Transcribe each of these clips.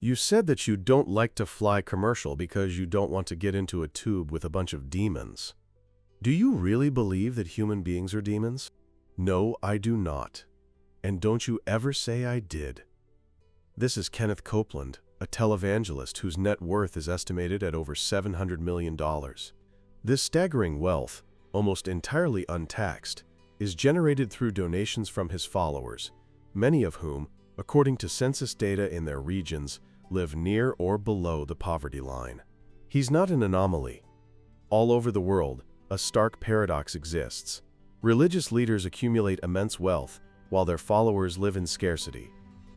You said that you don't like to fly commercial because you don't want to get into a tube with a bunch of demons. Do you really believe that human beings are demons? No, I do not. And don't you ever say I did. This is Kenneth Copeland, a televangelist whose net worth is estimated at over $700 million. This staggering wealth, almost entirely untaxed, is generated through donations from his followers, many of whom, according to census data in their regions, live near or below the poverty line. He's not an anomaly. All over the world, a stark paradox exists. Religious leaders accumulate immense wealth, while their followers live in scarcity.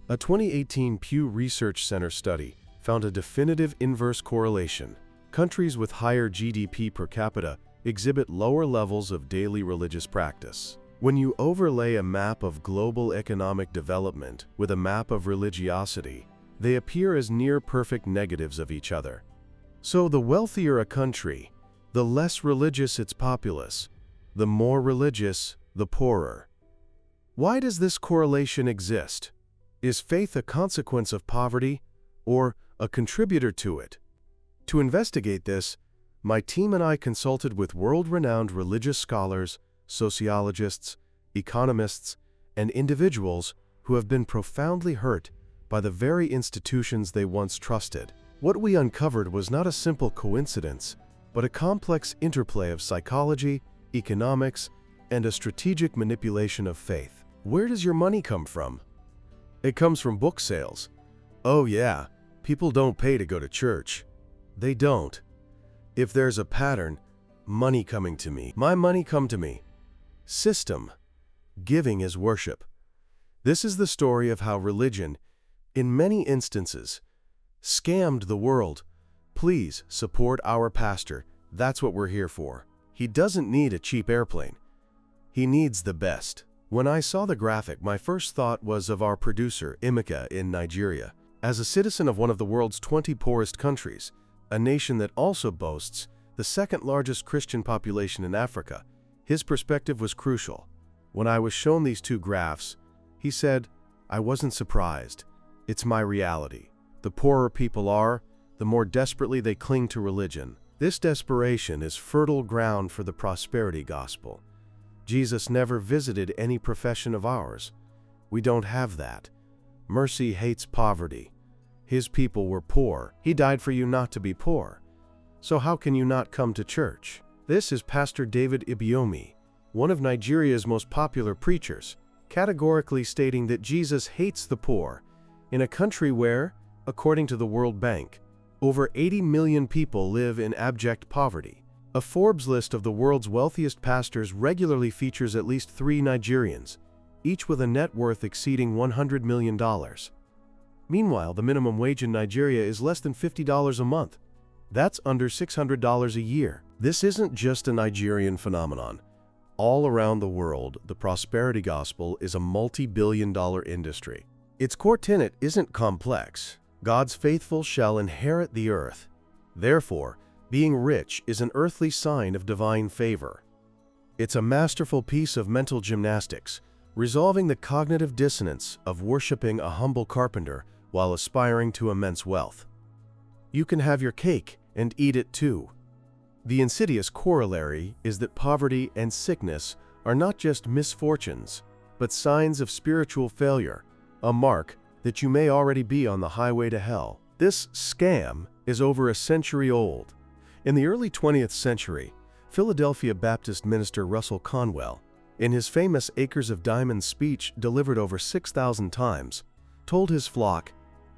A 2018 Pew Research Center study found a definitive inverse correlation. Countries with higher GDP per capita exhibit lower levels of daily religious practice. When you overlay a map of global economic development with a map of religiosity, they appear as near-perfect negatives of each other. So the wealthier a country, the less religious its populace, the more religious, the poorer. Why does this correlation exist? Is faith a consequence of poverty or a contributor to it? To investigate this, my team and I consulted with world-renowned religious scholars, sociologists, economists, and individuals who have been profoundly hurt by the very institutions they once trusted. What we uncovered was not a simple coincidence, but a complex interplay of psychology, economics, and a strategic manipulation of faith. Where does your money come from? It comes from book sales. Oh yeah, people don't pay to go to church. They don't. If there's a pattern, money coming to me. My money come to me. System. Giving is worship. This is the story of how religion, in many instances, scammed the world. Please support our pastor. That's what we're here for. He doesn't need a cheap airplane. He needs the best. When I saw the graphic, my first thought was of our producer, Emeka, in Nigeria. As a citizen of one of the world's 20 poorest countries, a nation that also boasts the second largest Christian population in Africa, his perspective was crucial. When I was shown these two graphs, he said, "I wasn't surprised. It's my reality. The poorer people are, the more desperately they cling to religion. This desperation is fertile ground for the prosperity gospel. Jesus never visited any profession of ours. We don't have that. Mercy hates poverty. His people were poor. He died for you not to be poor. So how can you not come to church?" This is Pastor David Ibiomi, one of Nigeria's most popular preachers, categorically stating that Jesus hates the poor in a country where, according to the World Bank, over 80 million people live in abject poverty. A Forbes list of the world's wealthiest pastors regularly features at least 3 Nigerians, each with a net worth exceeding $100 million. Meanwhile, the minimum wage in Nigeria is less than $50 a month. That's under $600 a year. This isn't just a Nigerian phenomenon. All around the world, the prosperity gospel is a multi-billion-dollar industry. Its core tenet isn't complex. God's faithful shall inherit the earth. Therefore, being rich is an earthly sign of divine favor. It's a masterful piece of mental gymnastics, resolving the cognitive dissonance of worshiping a humble carpenter while aspiring to immense wealth. You can have your cake and eat it too. The insidious corollary is that poverty and sickness are not just misfortunes, but signs of spiritual failure, a mark that you may already be on the highway to hell. This scam is over a century old. In the early 20th century, Philadelphia Baptist minister Russell Conwell, in his famous Acres of Diamonds speech delivered over 6,000 times, told his flock,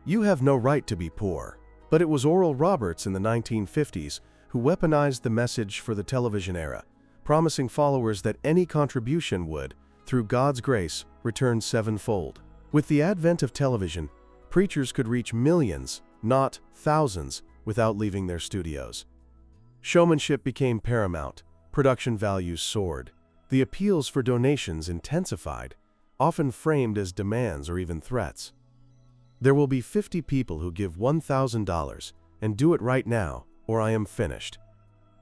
"You have no right to be poor." But it was Oral Roberts in the 1950s who weaponized the message for the television era, promising followers that any contribution would, through God's grace, return sevenfold. With the advent of television, preachers could reach millions, not thousands, without leaving their studios. Showmanship became paramount, production values soared, the appeals for donations intensified, often framed as demands or even threats. There will be 50 people who give $1,000 and do it right now, or I am finished.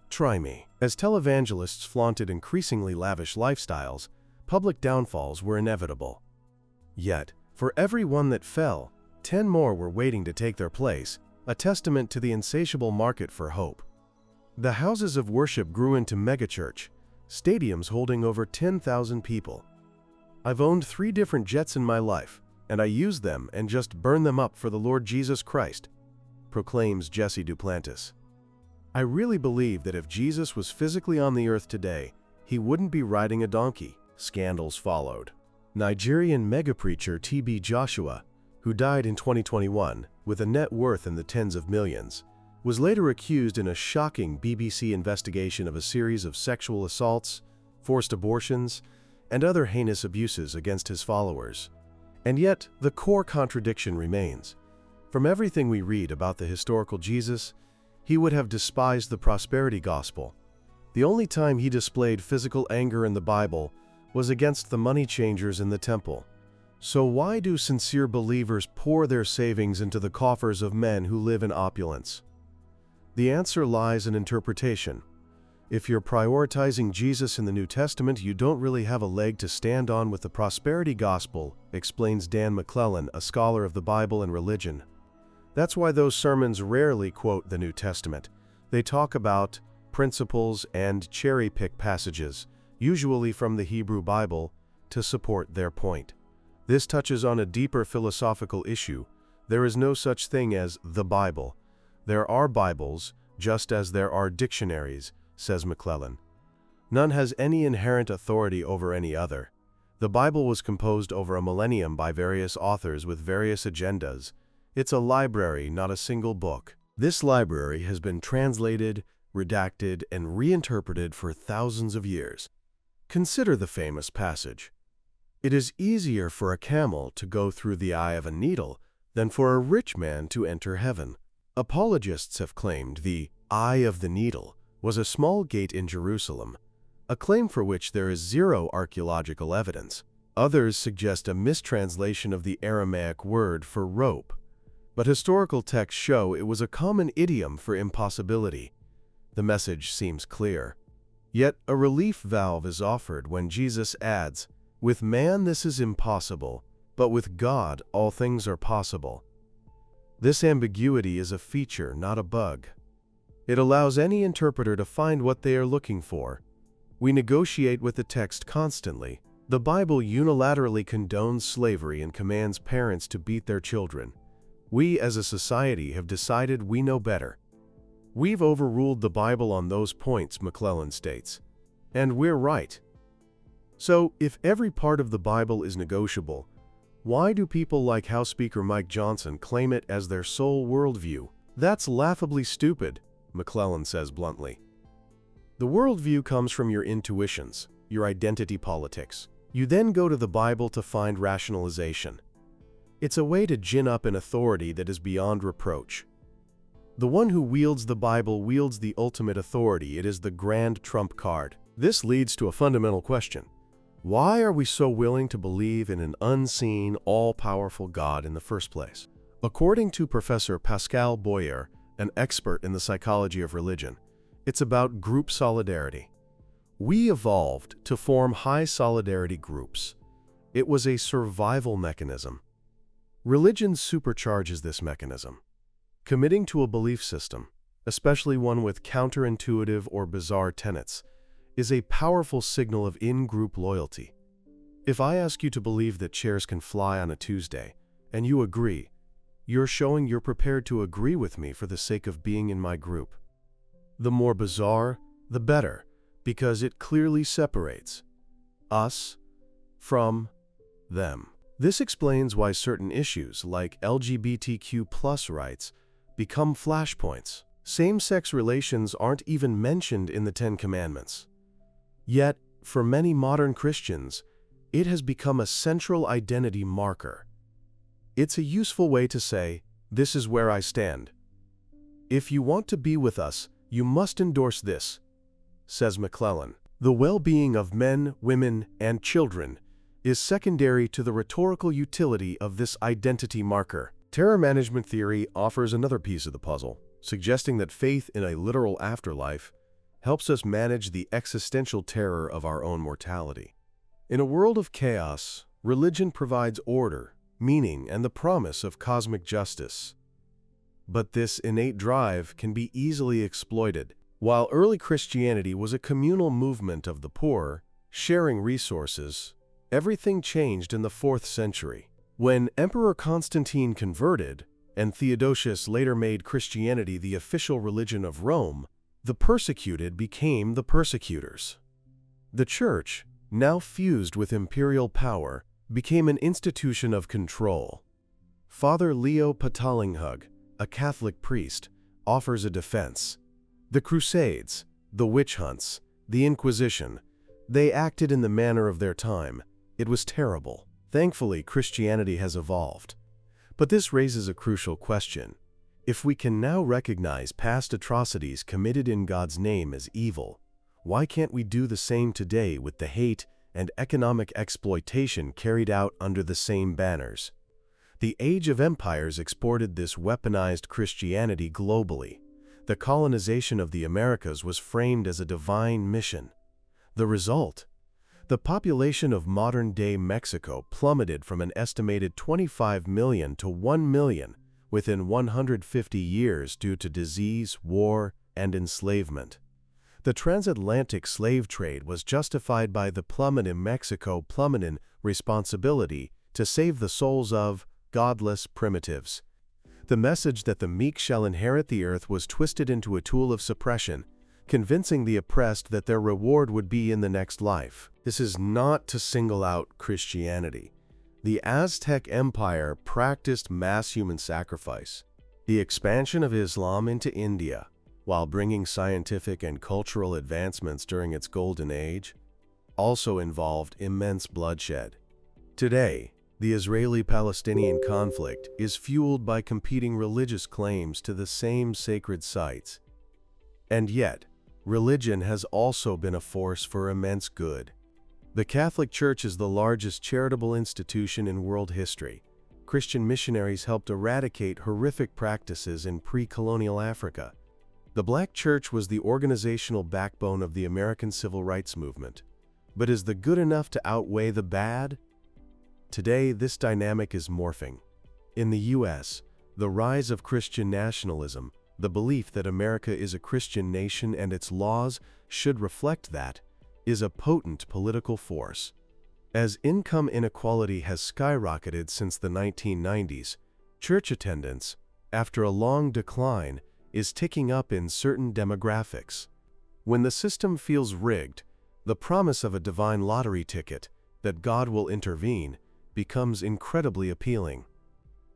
Try me. As televangelists flaunted increasingly lavish lifestyles, public downfalls were inevitable. Yet, for every one that fell, 10 more were waiting to take their place, a testament to the insatiable market for hope. The houses of worship grew into megachurch, stadiums holding over 10,000 people. I've owned 3 different jets in my life, and I use them and just burn them up for the Lord Jesus Christ, proclaims Jesse Duplantis. I really believe that if Jesus was physically on the earth today, he wouldn't be riding a donkey. Scandals followed. Nigerian mega-preacher T.B. Joshua, who died in 2021 with a net worth in the tens of millions, was later accused in a shocking BBC investigation of a series of sexual assaults, forced abortions, and other heinous abuses against his followers. And yet, the core contradiction remains. From everything we read about the historical Jesus, he would have despised the prosperity gospel. The only time he displayed physical anger in the Bible was against the money changers in the temple. So why do sincere believers pour their savings into the coffers of men who live in opulence? The answer lies in interpretation. If you're prioritizing Jesus in the New Testament, you don't really have a leg to stand on with the prosperity gospel, explains Dan McClellan, a scholar of the Bible and religion. That's why those sermons rarely quote the New Testament. They talk about principles and cherry-pick passages, usually from the Hebrew Bible, to support their point. This touches on a deeper philosophical issue. There is no such thing as the Bible. There are Bibles, just as there are dictionaries, says McClellan. None has any inherent authority over any other. The Bible was composed over a millennium by various authors with various agendas. It's a library, not a single book. This library has been translated, redacted, and reinterpreted for thousands of years. Consider the famous passage. It is easier for a camel to go through the eye of a needle than for a rich man to enter heaven. Apologists have claimed the eye of the needle was a small gate in Jerusalem, a claim for which there is zero archaeological evidence. Others suggest a mistranslation of the Aramaic word for rope, but historical texts show it was a common idiom for impossibility. The message seems clear. Yet a relief valve is offered when Jesus adds, "With man this is impossible, but with God all things are possible." This ambiguity is a feature, not a bug. It allows any interpreter to find what they are looking for. We negotiate with the text constantly. The Bible unilaterally condones slavery and commands parents to beat their children. We as a society have decided we know better. We've overruled the Bible on those points, McClellan states. And we're right. So, if every part of the Bible is negotiable, why do people like House Speaker Mike Johnson claim it as their sole worldview? That's laughably stupid, McClellan says bluntly. The worldview comes from your intuitions, your identity politics. You then go to the Bible to find rationalization. It's a way to gin up an authority that is beyond reproach. The one who wields the Bible wields the ultimate authority. It is the grand trump card. This leads to a fundamental question. Why are we so willing to believe in an unseen, all-powerful God in the first place? According to Professor Pascal Boyer, an expert in the psychology of religion, it's about group solidarity. We evolved to form high solidarity groups. It was a survival mechanism. Religion supercharges this mechanism. Committing to a belief system, especially one with counterintuitive or bizarre tenets, is a powerful signal of in-group loyalty. If I ask you to believe that chairs can fly on a Tuesday, and you agree, you're showing you're prepared to agree with me for the sake of being in my group. The more bizarre, the better, because it clearly separates us from them. This explains why certain issues, like LGBTQ+ rights, become flashpoints. Same-sex relations aren't even mentioned in the Ten Commandments. Yet, for many modern Christians, it has become a central identity marker. It's a useful way to say, "This is where I stand. If you want to be with us, you must endorse this," says McClellan. The well-being of men, women, and children is secondary to the rhetorical utility of this identity marker. Terror management theory offers another piece of the puzzle, suggesting that faith in a literal afterlife helps us manage the existential terror of our own mortality. In a world of chaos, religion provides order, meaning, and the promise of cosmic justice. But this innate drive can be easily exploited. While early Christianity was a communal movement of the poor, sharing resources, everything changed in the 4th century. When Emperor Constantine converted, and Theodosius later made Christianity the official religion of Rome, the persecuted became the persecutors. The Church, now fused with imperial power, became an institution of control. Father Leo Patalinghug, a Catholic priest, offers a defense. The Crusades, the witch hunts, the Inquisition, they acted in the manner of their time. It was terrible. Thankfully, Christianity has evolved. But this raises a crucial question. If we can now recognize past atrocities committed in God's name as evil, why can't we do the same today with the hate and economic exploitation carried out under the same banners? The Age of Empires exported this weaponized Christianity globally. The colonization of the Americas was framed as a divine mission. The result? The population of modern-day Mexico plummeted from an estimated 25 million to 1 million within 150 years due to disease, war, and enslavement. The transatlantic slave trade was justified by the plummeting Mexico plummeting responsibility to save the souls of godless primitives. The message that the meek shall inherit the earth was twisted into a tool of suppression, convincing the oppressed that their reward would be in the next life. This is not to single out Christianity. The Aztec Empire practiced mass human sacrifice. The expansion of Islam into India, while bringing scientific and cultural advancements during its golden age, also involved immense bloodshed. Today, the Israeli-Palestinian conflict is fueled by competing religious claims to the same sacred sites. And yet, religion has also been a force for immense good. The Catholic Church is the largest charitable institution in world history. Christian missionaries helped eradicate horrific practices in pre-colonial Africa. The Black Church was the organizational backbone of the American Civil Rights Movement. But is the good enough to outweigh the bad? Today, this dynamic is morphing. In the U.S., the rise of Christian nationalism, the belief that America is a Christian nation and its laws should reflect that, is a potent political force. As income inequality has skyrocketed since the 1990s, church attendance, after a long decline, is ticking up in certain demographics. When the system feels rigged, the promise of a divine lottery ticket, that God will intervene, becomes incredibly appealing.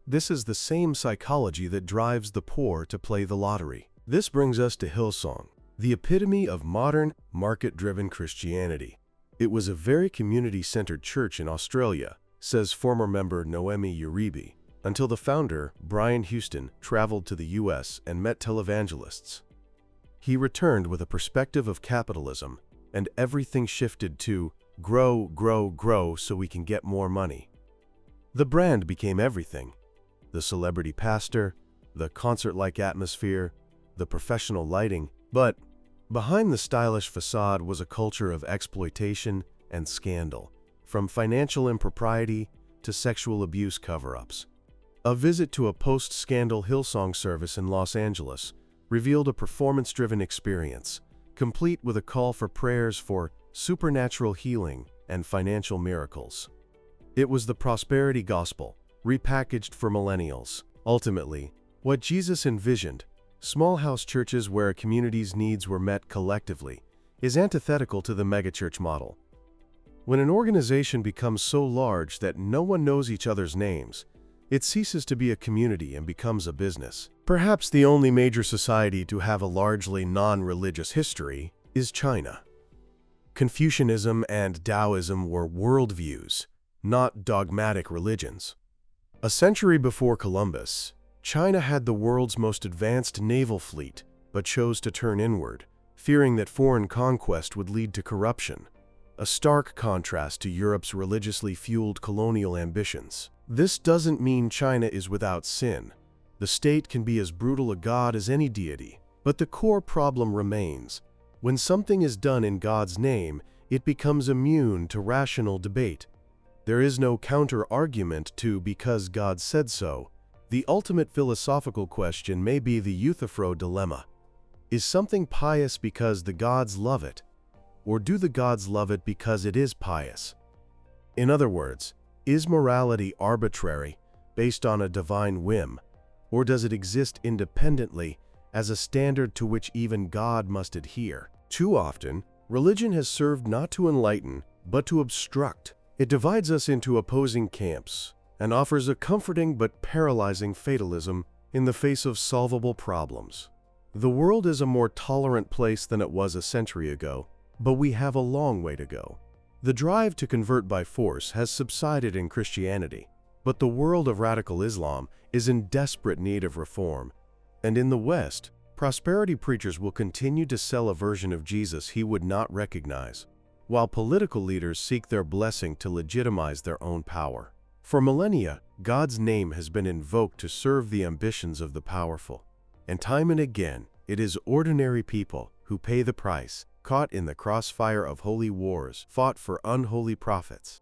This is the same psychology that drives the poor to play the lottery. This brings us to Hillsong, the epitome of modern, market-driven Christianity. It was a very community-centered church in Australia, says former member Noemi Uribe, until the founder, Brian Houston, traveled to the U.S. and met televangelists. He returned with a perspective of capitalism, and everything shifted to grow, grow, grow so we can get more money. The brand became everything. The celebrity pastor, the concert-like atmosphere, the professional lighting. But behind the stylish facade was a culture of exploitation and scandal, from financial impropriety to sexual abuse cover-ups. A visit to a post-scandal Hillsong service in Los Angeles revealed a performance-driven experience, complete with a call for prayers for supernatural healing and financial miracles. It was the prosperity gospel, repackaged for millennials. Ultimately, what Jesus envisioned, small house churches where a community's needs were met collectively, is antithetical to the megachurch model. When an organization becomes so large that no one knows each other's names, it ceases to be a community and becomes a business. Perhaps the only major society to have a largely non-religious history is China. Confucianism and Taoism were worldviews, not dogmatic religions. A century before Columbus, China had the world's most advanced naval fleet, but chose to turn inward, fearing that foreign conquest would lead to corruption, a stark contrast to Europe's religiously fueled colonial ambitions. This doesn't mean China is without sin. The state can be as brutal a god as any deity, but the core problem remains. When something is done in God's name, it becomes immune to rational debate. There is no counter-argument to "because God said so." The ultimate philosophical question may be the Euthyphro dilemma. Is something pious because the gods love it? Or do the gods love it because it is pious? In other words, is morality arbitrary, based on a divine whim, or does it exist independently as a standard to which even God must adhere? Too often, religion has served not to enlighten, but to obstruct. It divides us into opposing camps and offers a comforting but paralyzing fatalism in the face of solvable problems. The world is a more tolerant place than it was a century ago, but we have a long way to go. The drive to convert by force has subsided in Christianity, but the world of radical Islam is in desperate need of reform. And in the West, prosperity preachers will continue to sell a version of Jesus he would not recognize, while political leaders seek their blessing to legitimize their own power. For millennia, God's name has been invoked to serve the ambitions of the powerful. And time and again, it is ordinary people who pay the price, caught in the crossfire of holy wars fought for unholy prophets.